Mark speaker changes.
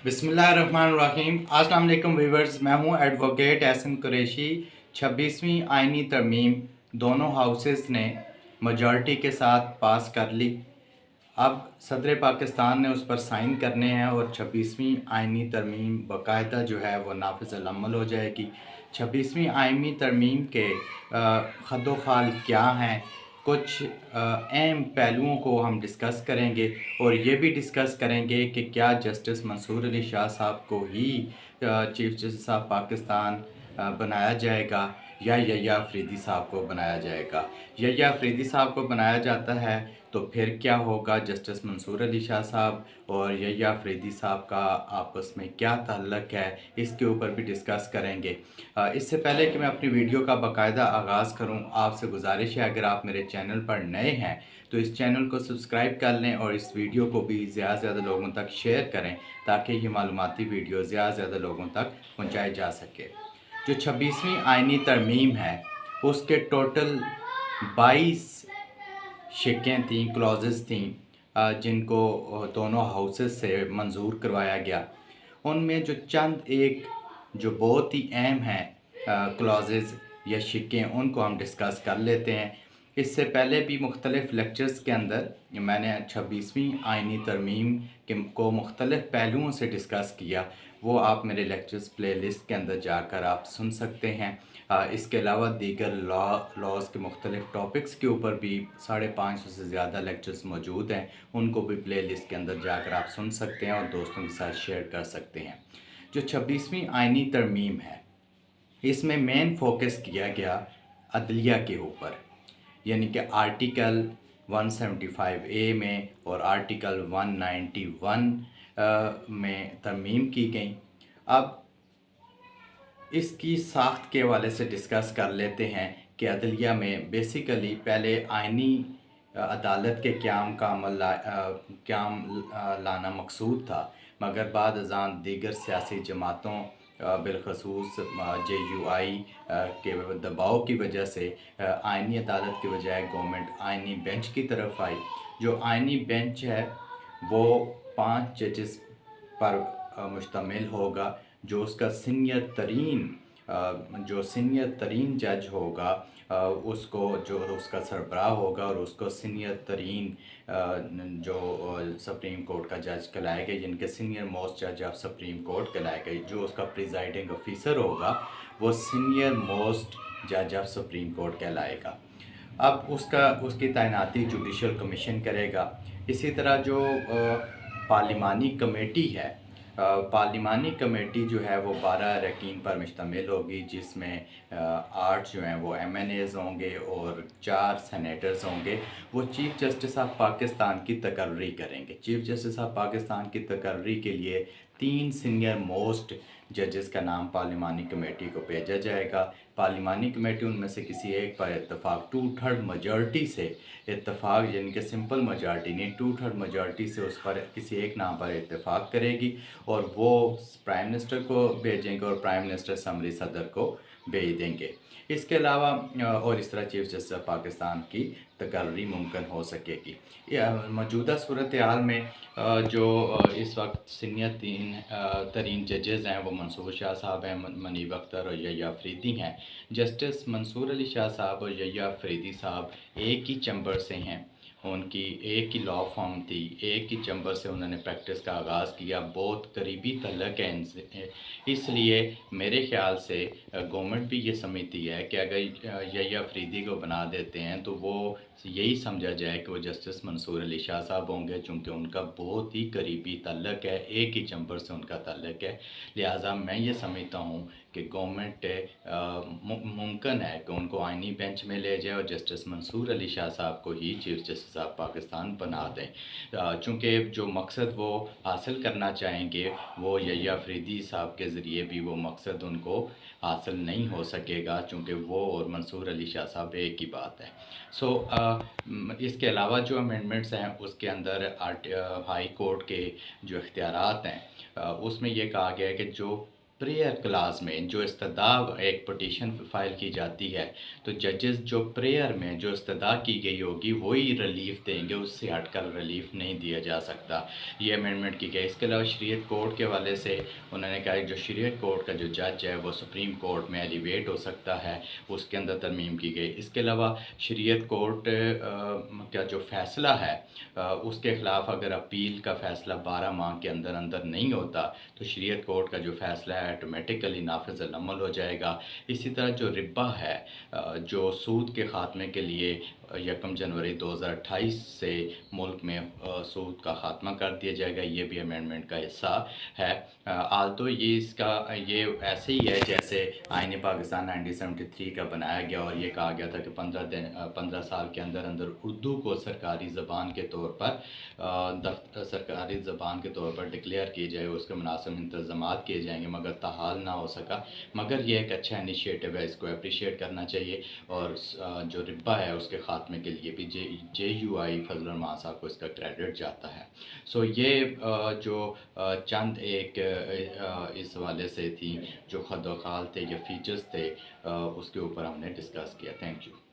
Speaker 1: बिस्मिल्लाहिर्रहमानिर्रहीम। अस्सलाम वालेकुम व्यूवर्स, मैं हूं एडवोकेट एहसन कुरैशी। 26वीं आइनी तरमीम दोनों हाउसेस ने मेजॉरिटी के साथ पास कर ली। अब सदर पाकिस्तान ने उस पर साइन करने हैं और 26वीं आइनी तरमीम बाकायदा जो है वो नाफिज़ अल अमल हो जाएगी। 26वीं आइनी तरमीम के खद्दोखाल क्या हैं, कुछ अहम पहलुओं को हम डिस्कस करेंगे और ये भी डिस्कस करेंगे कि क्या जस्टिस मंसूर अली शाह साहब को ही चीफ जस्टिस ऑफ पाकिस्तान बनाया जाएगा या यह्या अफरीदी साहब को बनाया जाएगा। यह्या अफरीदी साहब को बनाया जाता है तो फिर क्या होगा, जस्टिस मंसूर अली शाह साहब और यह्या अफरीदी साहब का आपस में क्या ताल्लुक़ है, इसके ऊपर भी डिस्कस करेंगे। इससे पहले कि मैं अपनी वीडियो का बाकायदा आगाज़ करूं, आपसे गुजारिश है अगर आप मेरे चैनल पर नए हैं तो इस चैनल को सब्सक्राइब कर लें और इस वीडियो को भी ज़्यादा से ज़्यादा लोगों तक शेयर करें ताकि ये मालूमाती वीडियो ज़्यादा से ज़्यादा लोगों तक पहुँचाई जा सके। जो 26वीं आइनी तरमीम है उसके टोटल 22 शिकें थीं, क्लॉजेस थीं जिनको दोनों हाउसेस से मंजूर करवाया गया। उनमें जो चंद एक जो बहुत ही अहम हैं क्लॉजेस या शिकें, उनको हम डिस्कस कर लेते हैं। इससे पहले भी मुख्तलिफ़ लेक्चर्स के अंदर मैंने 26वीं आइनी तरमीम को मुख्तलिफ़ पहलुओं से डिस्कस किया, वो आप मेरे लेक्चर्स प्लेलिस्ट के अंदर जाकर आप सुन सकते हैं। इसके अलावा दीगर लॉज़ के मुख्तलिफ़ टॉपिक्स के ऊपर भी 550 से ज़्यादा लेक्चर्स मौजूद हैं, उनको भी प्ले लिस्ट के अंदर जाकर आप सुन सकते हैं और दोस्तों के साथ शेयर कर सकते हैं। जो 26वीं आइनी तरमीम है इसमें मेन फोकस किया गया अदलिया के ऊपर, यानी कि आर्टिकल 175A में और आर्टिकल 191 में तरमीम की गई। अब इसकी साख्त के हवाले से डिस्कस कर लेते हैं कि अदलिया में बेसिकली पहले आइनी अदालत के क़याम का अमल लाना मकसूद था, मगर बाद अज़ान दीगर सियासी जमातों बिलखसूस JUI के दबाव की वजह से आइनी अदालत के बजाय गवर्नमेंट आइनी बेंच की तरफ आई। जो आइनी बेंच है वो 5 जजेस पर मुश्तमिल होगा। जो उसका सीनियर तरीन जज होगा उसको जो उसका सरबराह होगा और उसको सीनियर तरीन जो सुप्रीम कोर्ट का जज कहलाए गए, जिनके सीनियर मोस्ट जज ऑफ सुप्रीम कोर्ट कहलाए गए, जो उसका प्रिजाइडिंग ऑफिसर होगा वो सीनियर मोस्ट जज ऑफ सुप्रीम कोर्ट कहलाएगा। अब उसकी तैनाती जुडिशल कमीशन करेगा। इसी तरह जो पार्लिमानी कमेटी है, पार्लिमानी कमेटी जो है वो 12 अरकान पर मुश्तमिल होगी, जिसमें 8 जो हैं वो MNAs होंगे और 4 सेनेटर्स होंगे। वो चीफ़ जस्टिस ऑफ पाकिस्तान की तकर्री करेंगे। चीफ़ जस्टिस ऑफ पाकिस्तान की तकर्री के लिए 3 सीनियर मोस्ट जजेस का नाम पार्लिमानी कमेटी को भेजा जाएगा। पार्लिमानी कमेटी उनमें से किसी एक पर इत्तफाक 2/3 मेजॉरिटी से इत्तफाक, यानी कि सिंपल मेजॉरिटी नहीं, 2/3 मेजॉरिटी से उस पर किसी एक नाम पर इत्तफाक करेगी और वो प्राइम मिनिस्टर को भेजेंगे और प्राइम मिनिस्टर समरी सदर को भेज देंगे। इसके अलावा और इस तरह चीफ जस्टिस ऑफ पाकिस्तान की तकर्री मुमकिन हो सकेगी। मौजूदा सूरत हाल में जो इस वक्त सीनियर तरीन जजेस हैं वो मंसूर शाह साहब हैं, मनीब अख्तर और यह्या अफरीदी हैं। जस्टिस मंसूर अली शाह साहब और यह्या अफरीदी साहब एक ही चैम्बर से हैं, उनकी एक ही लॉ फॉर्म थी, एक ही चैम्बर से उन्होंने प्रैक्टिस का आगाज़ किया, बहुत करीबी तल्लक है इनसे। इसलिए मेरे ख़्याल से गवर्नमेंट भी ये समझती है कि अगर यह्या अफरीदी को बना देते हैं तो वो यही समझा जाए कि वो जस्टिस मंसूर अली शाह साहब होंगे, चूँकि उनका बहुत ही करीबी तल्लक है, एक ही चैम्बर से उनका तल्लक है। लिहाजा मैं ये समझता हूँ कि गवर्नमेंट मुमकिन है कि उनको आइनी बेंच में ले जाए और जस्टिस मंसूर अली शाह साहब को ही चीफ जस्टिस ऑफ पाकिस्तान बना दें। चूँकि जो मकसद वो हासिल करना चाहेंगे वो यह्या अफरीदी साहब के ज़रिए भी वो मकसद उनको हासिल नहीं हो सकेगा, चूँकि वो और मंसूर अली शाह साहब एक ही बात है। इसके अलावा जो अमेंडमेंट्स हैं उसके अंदर हाई कोर्ट के जो इख्तियारात हैं उसमें ये कहा गया है कि जो प्रेयर क्लास में जो इस्तदा एक पिटीशन फ़ाइल की जाती है, तो जजेस जो प्रेयर में जो इस्तदा की गई होगी वही रिलीफ़ देंगे, उससे हटकर रिलीफ़ नहीं दिया जा सकता। ये अमेंडमेंट की गई। इसके अलावा शरीयत कोर्ट के हवाले से उन्होंने कहा कि जो शरीयत कोर्ट का जो जज है वो सुप्रीम कोर्ट में एलिवेट हो सकता है, उसके अंदर तरमीम की गई। इसके अलावा शरीयत कोर्ट का जो फ़ैसला है उसके ख़िलाफ़ अगर अपील का फ़ैसला 12 माह के अंदर अंदर नहीं होता, तो शरीयत कोर्ट का जो फ़ैसला है ऑटोमेटिकली नाफिज़ अल अमल हो जाएगा। इसी तरह जो रिबा है जो सूद के ख़ात्मे के लिए 1 जनवरी 2028 से मुल्क में सूद का ख़ात्मा कर दिया जाएगा, ये भी अमेंडमेंट का हिस्सा है। आल्तो ये ऐसे ही है जैसे आईन पाकिस्तान 1973 का बनाया गया और ये कहा गया था कि 15 साल के अंदर अंदर उर्दू को सरकारी ज़बान के तौर पर सरकारी ज़बान के तौर पर डिक्लेयर की जाए, उसके मुनासिब इंतज़ामात किए जाएंगे, मगर ताहाल ना हो सका। मगर ये एक अच्छा इनिशिएटिव है, इसको अप्रिशिएट करना चाहिए और जो रिब्बा है उसके ख़ात्मे के लिए भी JUI फजल रहमान साहब को इसका क्रेडिट जाता है। सो ये जो चंद एक इस हवाले से थी जो खद व खाल थे या फीचर्स थे उसके ऊपर हमने डिस्कस किया। Thank you.